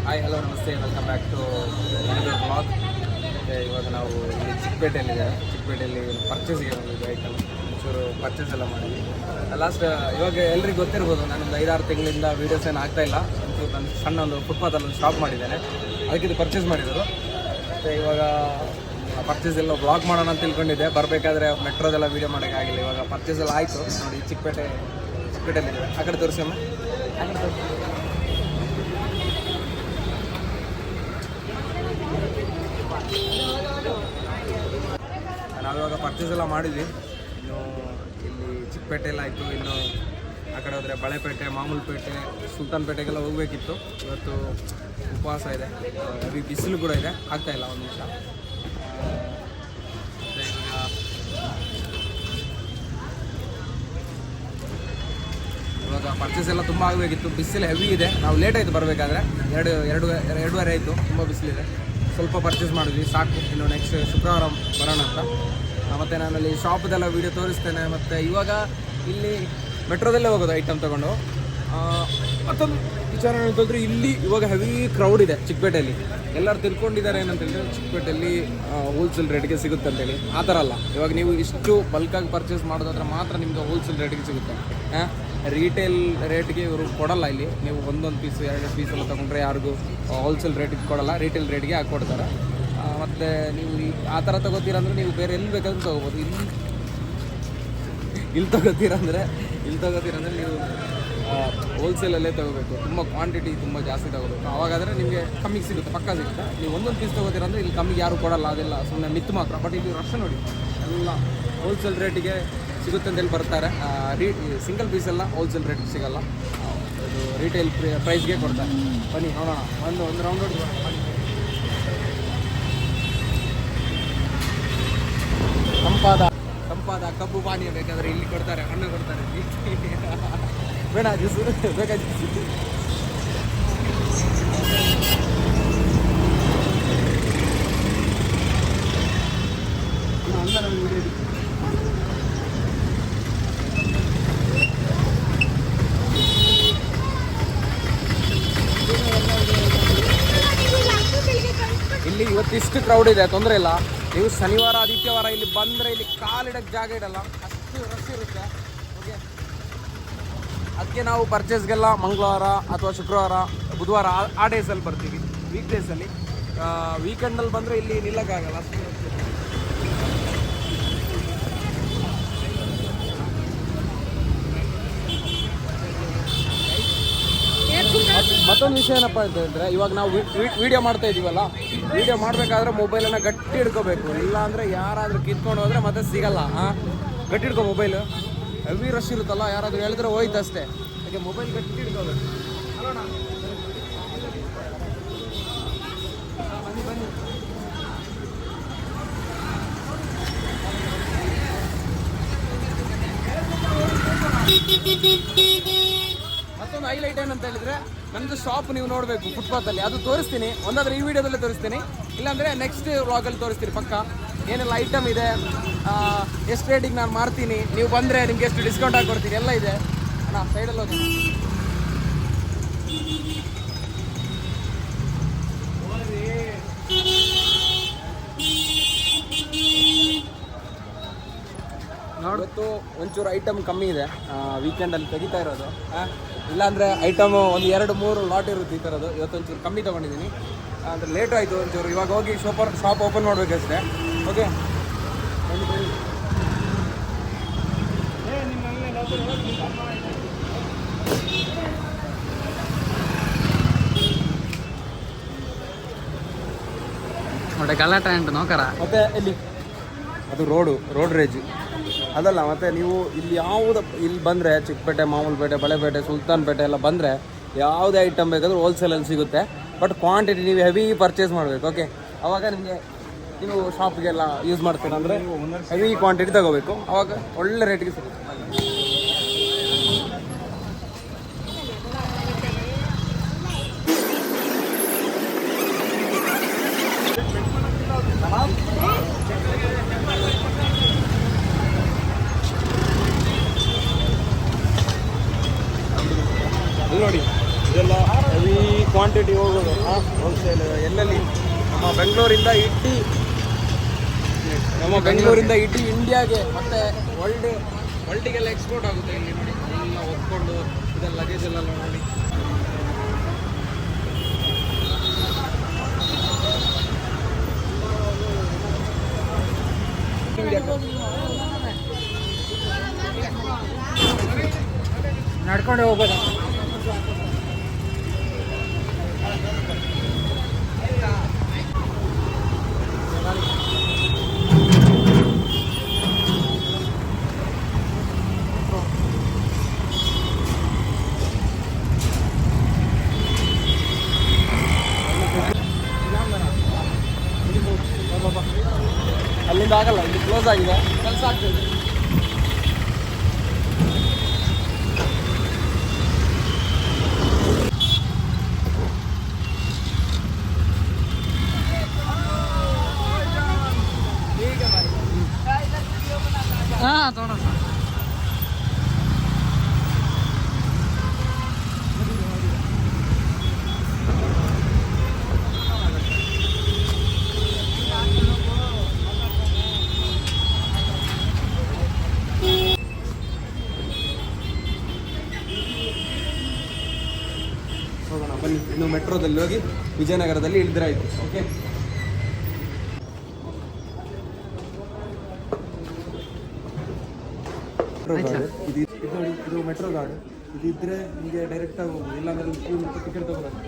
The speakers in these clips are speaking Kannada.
ಹಾಯ್ ಹಲೋ ನಮಸ್ತೆ ವೆಲ್ಕಮ್ ಬ್ಯಾಕ್ ಟು ಬ್ಲಾಗ್. ಮತ್ತು ಇವಾಗ ನಾವು ಇಲ್ಲಿ ಚಿಕ್ಕಪೇಟೆಯಲ್ಲಿ ಪರ್ಚೇಸಿಗೆ ಬಂದಿದ್ವಿ. ಐಟಮ್ ಒಂಚೂರು ಪರ್ಚೇಸ್ ಎಲ್ಲ ಮಾಡಿದ್ವಿ. ಲಾಸ್ಟ್ ಇವಾಗ ಎಲ್ರಿಗೂ ಗೊತ್ತಿರ್ಬೋದು, ನಾನೊಂದು 5-6 ತಿಂಗಳಿಂದ ವೀಡಿಯೋಸ್ ಏನು ಆಗ್ತಾಯಿಲ್ಲ. ಒಂಚೂರು ನಾನು ಸಣ್ಣ ಒಂದು ಫುಟ್ಪಾತಲ್ಲಿ ಒಂದು ಶಾಪ್ ಮಾಡಿದ್ದೇನೆ, ಅದಕ್ಕೆ ಇದು ಪರ್ಚೇಸ್ ಮಾಡಿದರು. ಮತ್ತು ಇವಾಗ ಪರ್ಚೇಸ್ ಎಲ್ಲ ಬ್ಲಾಗ್ ಮಾಡೋಣ ಅಂತ ತಿಳ್ಕೊಂಡಿದ್ದೆ. ಬರಬೇಕಾದ್ರೆ ಮೆಟ್ರೋದೆಲ್ಲ ವೀಡಿಯೋ ಮಾಡೋಕ್ಕಾಗಿಲ್ಲ. ಇವಾಗ ಪರ್ಚೇಸ್ ಎಲ್ಲ ಆಯಿತು ನೋಡಿ. ಚಿಕ್ಕಪೇಟೆಯಲ್ಲಿದೆ. ಆ ಕಡೆ ತೋರಿಸಮ್ಮ, ಆ ಕಡೆ ತೋರಿಸಿ. ನಾವಿವಾಗ ಪರ್ಚೇಸ್ ಎಲ್ಲ ಮಾಡಿದ್ವಿ. ಇನ್ನು ಇಲ್ಲಿ ಚಿಕ್ಕಪೇಟೆಯಲ್ಲಿ ಆಯಿತು, ಇನ್ನು ಆ ಕಡೆ ಹೋದರೆ ಬಳೆಪೇಟೆ, ಮಾಮೂಲುಪೇಟೆ, ಸುಲ್ತಾನ್ಪೇಟೆಗೆಲ್ಲ ಹೋಗಬೇಕಿತ್ತು. ಇವತ್ತು ಉಪವಾಸ ಇದೆ, ಹೆವಿ ಬಿಸಿಲು ಕೂಡ ಇದೆ, ಆಗ್ತಾಯಿಲ್ಲ. ಒಂದು ನಿಮಿಷ. ಇವಾಗ ಪರ್ಚೇಸ್ ಎಲ್ಲ ತುಂಬ ಆಗಬೇಕಿತ್ತು, ಬಿಸಿಲು ಹೆವಿ ಇದೆ. ನಾವು ಲೇಟ್ ಆಯಿತು ಬರಬೇಕಾದ್ರೆ, ಎರಡೂವರೆ ಆಯಿತು. ತುಂಬ ಬಿಸಿಲಿದೆ. ಸ್ವಲ್ಪ ಪರ್ಚೇಸ್ ಮಾಡಿದ್ವಿ, ಸಾಕು. ಇನ್ನು ನೆಕ್ಸ್ಟ್ ಶುಕ್ರವಾರ ಬರೋಣ ಅಂತ. ಮತ್ತು ನಾನಲ್ಲಿ ಶಾಪ್ದೆಲ್ಲ ವೀಡಿಯೋ ತೋರಿಸ್ತೇನೆ. ಮತ್ತು ಇವಾಗ ಇಲ್ಲಿ ಮೆಟ್ರೋದಲ್ಲೇ ಹೋಗೋದು ಐಟಮ್ ತೊಗೊಂಡು. ಮತ್ತೊಂದು ವಿಚಾರ ಅಂತಂದರೆ, ಇಲ್ಲಿ ಇವಾಗ ಹೆವಿ ಕ್ರೌಡ್ ಇದೆ ಚಿಕ್ಕಪೇಟೆಯಲ್ಲಿ. ಎಲ್ಲರೂ ತಿಳ್ಕೊಂಡಿದ್ದಾರೆ ಏನಂತೇಳಿದ್ರೆ ಚಿಕ್ಕಪೇಟೆಯಲ್ಲಿ ಹೋಲ್ಸೇಲ್ ರೇಟ್ಗೆ ಸಿಗುತ್ತೆ ಅಂತೇಳಿ. ಆ ಥರ ಅಲ್ಲ. ಇವಾಗ ನೀವು ಇಷ್ಟು ಬಲ್ಕಾಗಿ ಪರ್ಚೇಸ್ ಮಾಡೋದಾದ್ರೆ ಮಾತ್ರ ನಿಮಗೆ ಹೋಲ್ಸೇಲ್ ರೇಟಿಗೆ ಸಿಗುತ್ತೆ. ರೀಟೇಲ್ ರೇಟ್ಗೆ ಇವರು ಕೊಡಲ್ಲ. ಇಲ್ಲಿ ನೀವು ಒಂದೊಂದು ಪೀಸು 2 ಪೀಸ್ ಎಲ್ಲ ತೊಗೊಂಡ್ರೆ ಯಾರಿಗೂ ಹೋಲ್ಸೇಲ್ ರೇಟಿಗೆ ಕೊಡಲ್ಲ, ರೀಟೇಲ್ ರೇಟ್ಗೆ ಹಾಕ್ಕೊಡ್ತಾರೆ. ಮತ್ತು ನೀವು ಆ ಥರ ತೊಗೋತೀರಂದರೆ ನೀವು ಬೇರೆ ಎಲ್ಲಿ ಬೇಕಾದ್ರೂ ತೊಗೋಬೋದು. ಇಲ್ಲಿ ತೊಗೋತೀರಂದರೆ ನೀವು ಹೋಲ್ಸೇಲಲ್ಲೇ ತೊಗೋಬೇಕು. ತುಂಬ ಕ್ವಾಂಟಿಟಿ ತುಂಬ ಜಾಸ್ತಿ ತೊಗೋಬೇಕು. ಆವಾಗಾದರೆ ನಿಮಗೆ ಕಮ್ಮಿಗೆ ಸಿಗುತ್ತೆ, ಪಕ್ಕ ಸಿಗುತ್ತೆ. ನೀವು ಒಂದೊಂದು ಪೀಸ್ ತೊಗೋತೀರಂದರೆ ಇಲ್ಲಿ ಕಮ್ಮಿಗೆ ಯಾರು ಕೊಡಲ್ಲ, ಅದೆಲ್ಲ ಸುಮ್ಮನೆ ಮಿತ್ತು ಮಾತ್ರ. ಬಟ್ ಇಲ್ಲಿ ರಶ್ ನೋಡಿ, ಎಲ್ಲ ಹೋಲ್ಸೇಲ್ ರೇಟಿಗೆ ಸಿಗುತ್ತೆ ಅಂತೇಳಿ ಬರ್ತಾರೆ. ಸಿಂಗಲ್ ಪೀಸೆಲ್ಲ ಹೋಲ್ಸೇಲ್ ರೇಟಿಗೆ ಸಿಗೋಲ್ಲ, ಅದು ರಿಟೇಲ್ ಪ್ರೈಸ್ಗೆ ಕೊಡ್ತಾರೆ. ಬನ್ನಿ ನೋಡೋಣ, ಒಂದು ರೌಂಡ್ ನೋಡಿ. ಬನ್ನಿ. ತಂಪಾದ ಕಬ್ಬು ಪಾನೀಯ ಬೇಕಾದರೆ ಇಲ್ಲಿ ಕೊಡ್ತಾರೆ, ಹಣ್ಣು ಕೊಡ್ತಾರೆ. ಬೇಡ ಜ್ಯೂಸು, ಬೇಕಾದ ಜ್ಯೂಸು. ಇಲ್ಲಿ ಇವತ್ತಿಷ್ಟು ಕ್ರೌಡ್ ಇದೆ, ತೊಂದರೆ ಇಲ್ಲ. ನೀವು ಶನಿವಾರ ಆದಿತ್ಯವಾರ ಇಲ್ಲಿ ಬಂದರೆ ಇಲ್ಲಿ ಕಾಲಿಡಕ್ಕೆ ಜಾಗ ಇಡಲ್ಲ, ಅಷ್ಟು ರಶ್ ಇರುತ್ತೆ. ಓಕೆ, ಅದಕ್ಕೆ ನಾವು ಪರ್ಚೇಸ್ಗೆಲ್ಲ ಮಂಗಳವಾರ ಅಥವಾ ಶುಕ್ರವಾರ, ಬುಧವಾರ ಆ ಡೇಸಲ್ಲಿ ಬರ್ತೀವಿ. ವೀಕ್ ಡೇಸಲ್ಲಿ. ವೀಕೆಂಡಲ್ಲಿ ಬಂದರೆ ಇಲ್ಲಿ ನಿಲ್ಲಕ್ಕಾಗಲ್ಲ, ಅಷ್ಟು ರಶ್ ಇರುತ್ತೆ. ಮತ್ತೊಂದು ವಿಷಯ ಏನಪ್ಪ ಅಂತ ಹೇಳಿದ್ರೆ, ಇವಾಗ ನಾವು ವೀಡಿಯೋ ಮಾಡ್ತಾ ಇದ್ದೀವಲ್ಲ, ವೀಡಿಯೋ ಮಾಡಬೇಕಾದ್ರೆ ಮೊಬೈಲನ್ನು ಗಟ್ಟಿ ಹಿಡ್ಕೋಬೇಕು. ಇಲ್ಲ ಅಂದರೆ ಯಾರಾದರೂ ಕಿತ್ಕೊಂಡು ಹೋದರೆ ಮತ್ತೆ ಸಿಗಲ್ಲ. ಗಟ್ಟಿ ಹಿಡ್ಕೊ ಮೊಬೈಲು. ಹೆವಿ ರಶ್ ಇರುತ್ತಲ್ಲ, ಯಾರಾದರೂ ಹೇಳಿದ್ರೆ ಹೋಯ್ತು ಅಷ್ಟೇ. ಹಾಗೆ ಮೊಬೈಲ್ ಗಟ್ಟಿ ಹಿಡ್ಕೋಬೇಕು. ಅಲ್ಲೋಣ, ಬನ್ನಿ. ಮತ್ತೊಂದು ಹೈಲೈಟ್ ಏನಂತ ಹೇಳಿದರೆ, ನಮ್ಮದು ಶಾಪ್ ನೀವು ನೋಡಬೇಕು ಫುಟ್ಪಾತಲ್ಲಿ. ಅದು ತೋರಿಸ್ತೀನಿ, ಒಂದಾದರೆ ಈ ವಿಡಿಯೋದಲ್ಲೇ ತೋರಿಸ್ತೀನಿ, ಇಲ್ಲಾಂದರೆ ನೆಕ್ಸ್ಟ್ ವ್ಲಾಗಲ್ಲಿ ತೋರಿಸ್ತೀನಿ ಪಕ್ಕ. ಏನೆಲ್ಲ ಐಟಮ್ ಇದೆ, ಎಷ್ಟು ರೇಟಿಗೆ ನಾನು ಮಾರ್ತೀನಿ, ನೀವು ಬಂದರೆ ನಿಮಗೆ ಎಷ್ಟು ಡಿಸ್ಕೌಂಟ್ ಆಗಿ ಕೊಡ್ತೀನಿ, ಎಲ್ಲ ಇದೆ. ಅಣ್ಣ ಸೈಡಲ್ಲಿ ಹೋಗಿ. ಇವತ್ತು ಒಂಚೂರು ಐಟಮ್ ಕಮ್ಮಿ ಇದೆ, ವೀಕೆಂಡಲ್ಲಿ ತೆಗಿತಾ ಇರೋದು. ಇಲ್ಲಾಂದರೆ ಐಟಮು ಒಂದು 2-3 ಲಾಟ್ ಇರುತ್ತೆ ಈ ಥರದ್ದು. ಇವತ್ತು ಒಂಚೂರು ಕಮ್ಮಿ ತೊಗೊಂಡಿದ್ದೀನಿ, ಅಂದರೆ ಲೇಟ್ ಆಯಿತು ಒಂಚೂರು. ಇವಾಗ ಹೋಗಿ ಶಾಪ್ ಓಪನ್ ಮಾಡಬೇಕಷ್ಟೇ. ಓಕೆ, ನೋಡಿ ಗಲಾಟೆ ಉಂಟು ನೋಕರ. ಮತ್ತು ಅದು ರೋಡ್ ರೇಜ್ ಅದಲ್ಲ. ಮತ್ತು ನೀವು ಇಲ್ಲಿ ಬಂದರೆ ಚಿಕ್ಕಪೇಟೆ, ಮಾಮೂಲುಪೇಟೆ, ಬಳೆಪೇಟೆ, ಸುಲ್ತಾನ್ಪೇಟೆ ಎಲ್ಲ ಬಂದರೆ ಯಾವುದೇ ಐಟಮ್ ಬೇಕಾದರೂ ಹೋಲ್ಸೇಲಲ್ಲಿ ಸಿಗುತ್ತೆ. ಬಟ್ ಕ್ವಾಂಟಿಟಿ ನೀವು ಹೆವಿ ಪರ್ಚೇಸ್ ಮಾಡಬೇಕು. ಓಕೆ, ಆವಾಗ ನಿಮಗೆ ನೀವು ಶಾಪ್ಗೆಲ್ಲ ಯೂಸ್ ಮಾಡ್ತೀರಾ ಅಂದರೆ ಹೆವಿ ಕ್ವಾಂಟಿಟಿ ತಗೋಬೇಕು, ಆವಾಗ ಒಳ್ಳೆ ರೇಟಿಗೆ ಸಿಗುತ್ತೆ. ನೋಡಿ, ಇದೆಲ್ಲ ಹೆವಿ ಕ್ವಾಂಟಿಟಿ ಹೋಗೋದು ಹೋಲ್ಸೇಲ್ ಎಲ್ಲೆಲ್ಲಿ ನಮ್ಮ ಬೆಂಗಳೂರಿಂದ ಇಡೀ ಇಂಡಿಯಾಗೆ ಮತ್ತು ವರ್ಲ್ಡಿಗೆಲ್ಲ ಎಕ್ಸ್ಪೋರ್ಟ್ ಆಗುತ್ತೆ ಇಲ್ಲಿ ನೋಡಿ ಎಲ್ಲ ಒತ್ಕೊಂಡು ಇದೆಲ್ಲ ಲಗೇಜ್ ಎಲ್ಲ ನೋಡಿ. ನಡ್ಕೊಂಡು ಹೋಗ್ಬೋದು. ಅಲ್ಲಿಂದ ಆಗಲ್ಲ, ಇಲ್ಲಿ ಕ್ಲೋಸ್ ಆಗಿದೆ, ಕೆಲಸ ಆಗ್ತದೆ. हाँ थोड़ा सा ಹೋಗೋಣ ಬನ್ನಿ. ಇನ್ನು ಮೆಟ್ರೋದಲ್ಲಿ ಹೋಗಿ ವಿಜಯನಗರದಲ್ಲಿ ಇಳಿದ್ರಾಯ್ತು. ಓಕೆ, ಮೆಟ್ರೋ ಗಾರ್ಡ್ ಇದು ನೋಡಿ, ಇದು ಮೆಟ್ರೋ ಗಾರ್ಡ್. ಇದು ಇದ್ರೆ ನಿಮಗೆ ಡೈರೆಕ್ಟ್ ಆಗಿ ಹೋಗ್ಬೋದು, ಇಲ್ಲಾಂದ್ರೆ ಟಿಕೆಟ್ ತಗೋಬೇಕು.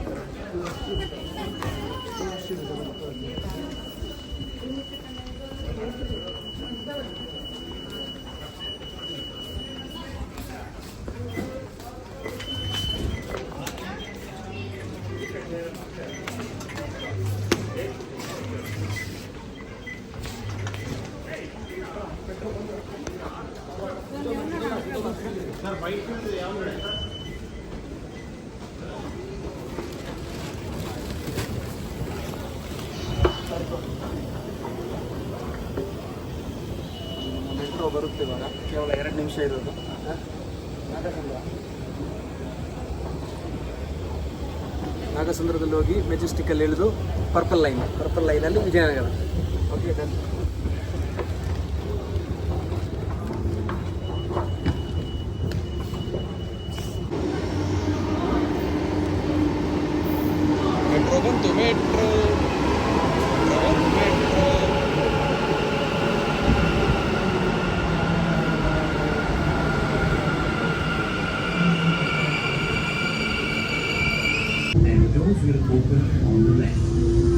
ಮೆಟ್ರೋ ಬರುತ್ತೆ ಇವಾಗ, ಕೇವಲ 2 ನಿಮಿಷ ಇರೋದು. ನಾಗಸಂದ್ರದಲ್ಲಿ ಹೋಗಿ ಮೆಜೆಸ್ಟಿಕ್ಕಲ್ಲಿ ಇಳಿದು ಪರ್ಪಲ್ ಲೈನಲ್ಲಿ ವಿಜಯನಗರ. Okay, done. ಮೆಟ್ರೋ ಬಂತು, metro. And doors will open on the left.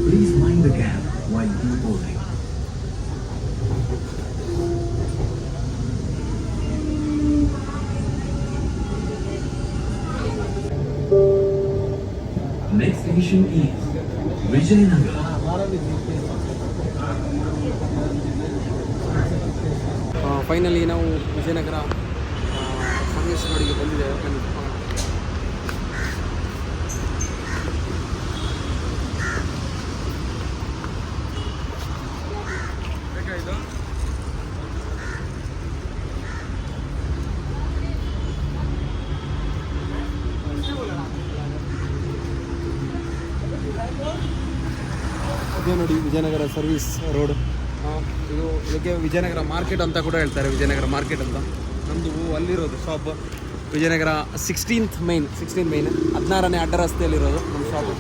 Please mind the gap while boarding. Next station is Vijayanagar. Finally ನಾವು ವಿಜಯನಗರ ಸರ್ವಿಸ್ ರೋಡಿಗೆ ಬಂದಿದ್ದೇವೆ. ಬೇಕಾಯಿತು ಇದೇ ನೋಡಿ ವಿಜಯನಗರ ಸರ್ವಿಸ್ ರೋಡ್. ಇದಕ್ಕೆ ವಿಜಯನಗರ ಮಾರ್ಕೆಟ್ ಅಂತ ಕೂಡ ಹೇಳ್ತಾರೆ, ವಿಜಯನಗರ ಮಾರ್ಕೆಟ್ ಅಂತ. ನಮ್ಮದು ಅಲ್ಲಿರೋದು ಶಾಪ್ ವಿಜಯನಗರ 16th ಮೈನ್ 16ನೇ ಅಡ್ಡ ರಸ್ತೆಯಲ್ಲಿರೋದು ನಮ್ಮ ಶಾಪ್.